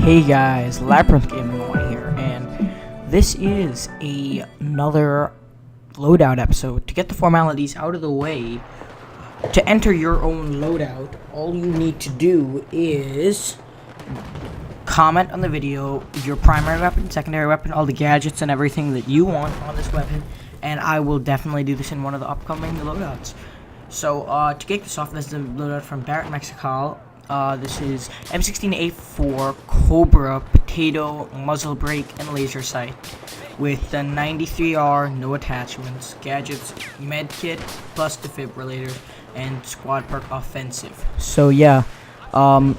Hey guys, Labyrinth Gaming 1 here, and this is another loadout episode. To get the formalities out of the way, to enter your own loadout, all you need to do is comment on the video your primary weapon, secondary weapon, all the gadgets and everything that you want on this weapon, and I will definitely do this in one of the upcoming loadouts. So, to kick this off, this is a loadout from Barrett, Mexico. This is M16A4 Cobra Potato Muzzle Brake and Laser Sight with the 93R, no attachments, gadgets, medkit plus defibrillator, and squad perk offensive. So yeah, I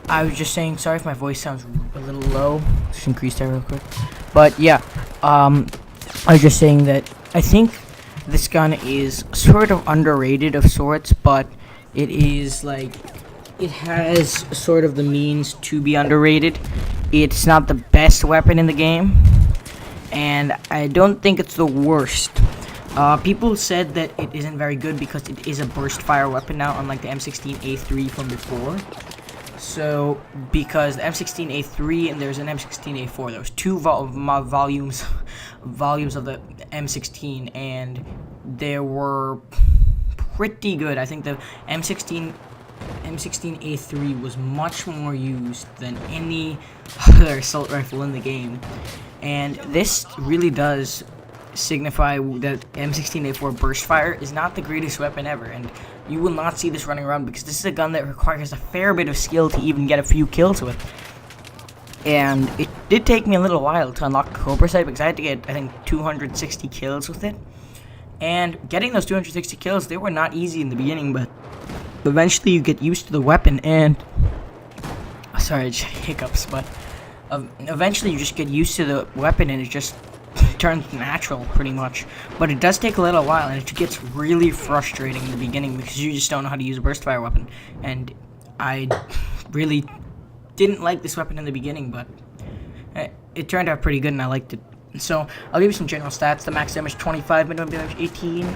was just saying, sorry if my voice sounds a little low, just increase that real quick. But yeah, I was just saying that I think this gun is sort of underrated of sorts, but it is like, it has sort of the means to be underrated. It's not the best weapon in the game, and I don't think it's the worst. People said that it isn't very good because it is a burst fire weapon now, unlike the M16A3 from before. So, because the M16A3 and there's an M16A4, there's two volumes of the M16, and they were pretty good. I think the M16A3 was much more used than any other assault rifle in the game, and this really does signify that M16A4 burst fire is not the greatest weapon ever, and you will not see this running around because this is a gun that requires a fair bit of skill to even get a few kills with. And it did take me a little while to unlock the Cobra sight because I had to get, I think, 260 kills with it. And getting those 260 kills, they were not easy in the beginning, but eventually you get used to the weapon, and sorry, just hiccups, but eventually you just get used to the weapon and it just turns natural pretty much. But it does take a little while, and it gets really frustrating in the beginning because you just don't know how to use a burst fire weapon. And I really didn't like this weapon in the beginning, but it turned out pretty good and I liked it. So I'll give you some general stats. The max damage 25, minimum damage 18.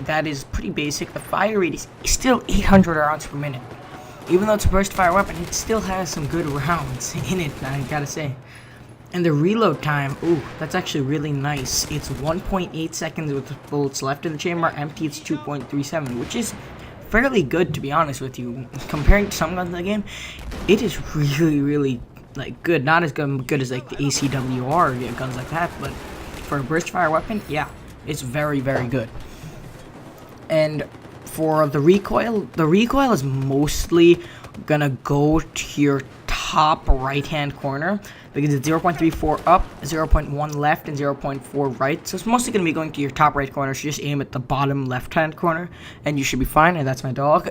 That is pretty basic. The fire rate is still 800 rounds per minute. Even though it's a burst fire weapon, it still has some good rounds in it, I gotta say. And the reload time, ooh, that's actually really nice. It's 1.8 seconds with the bullets left in the chamber. Empty, it's 2.37, which is fairly good, to be honest with you. Comparing to some guns in the game, it is really like good. Not as good as like the ACWR guns like that, but for a burst fire weapon, yeah, it's very good. And for the recoil is mostly gonna go to your top right hand corner because it's 0.34 up, 0.1 left, and 0.4 right. So it's mostly gonna be going to your top right corner. So just aim at the bottom left hand corner and you should be fine. And that's my dog.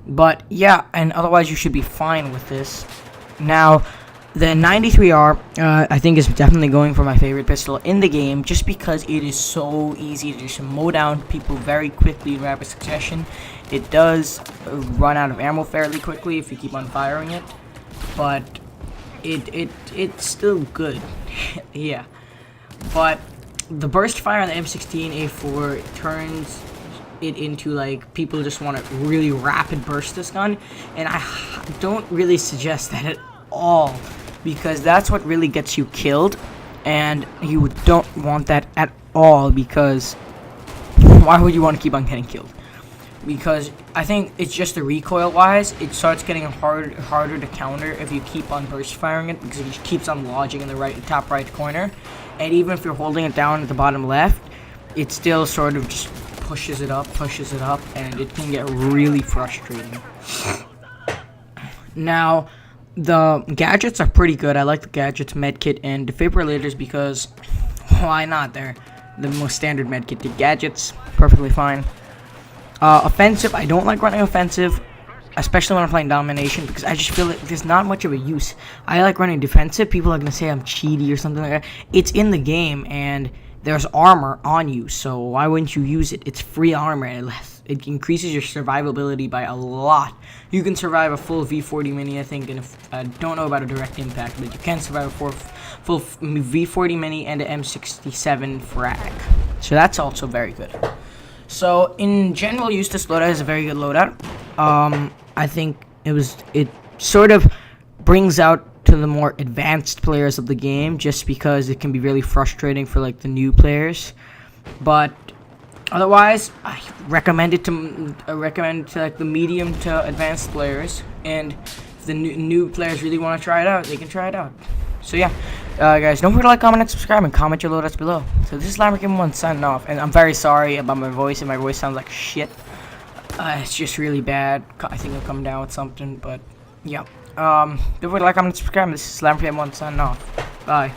But yeah, and otherwise you should be fine with this. Now, the 93R, I think, is definitely going for my favorite pistol in the game, just because it is so easy to just mow down people very quickly in rapid succession. It does run out of ammo fairly quickly if you keep on firing it, but it's still good. Yeah, but the burst fire on the M16A4 turns it into, like, people just want to really rapid burst this gun, and I don't really suggest that at all, because that's what really gets you killed, and you don't want that at all, because why would you want to keep on getting killed? Because I think it's just the recoil wise, it starts getting harder to counter if you keep on burst firing it, because it just keeps on lodging in the top right corner, and even if you're holding it down at the bottom left, it still sort of just pushes it up, and it can get really frustrating. Now, the gadgets are pretty good. I like the gadgets, medkit, and defibrillators because why not? They're the most standard medkit. The gadgets, perfectly fine. Offensive, I don't like running offensive, especially when I'm playing domination, because I just feel like there's not much of a use. I like running defensive. People are going to say I'm cheaty or something like that. It's in the game, and there's armor on you, so why wouldn't you use it? It's free armor, and it increases your survivability by a lot. You can survive a full V40 mini, I think, and if I don't know about a direct impact, but you can survive a full V40 mini and an M67 frag. So that's also very good. So in general use, this loadout is a very good loadout. I think it sort of brings out to the more advanced players of the game, just because it can be really frustrating for like the new players. But otherwise, I recommend it to like the medium to advanced players, and if the new players really want to try it out, they can try it out. So yeah, guys, don't forget to like, comment, and subscribe, and comment your loadouts below. So this is Lamborghini1 signing off, and I'm very sorry about my voice, and my voice sounds like shit. It's just really bad. I think I'll come down with something, but yeah. Don't forget to like, comment, and subscribe. This is Lamborghini1 signing off. Bye.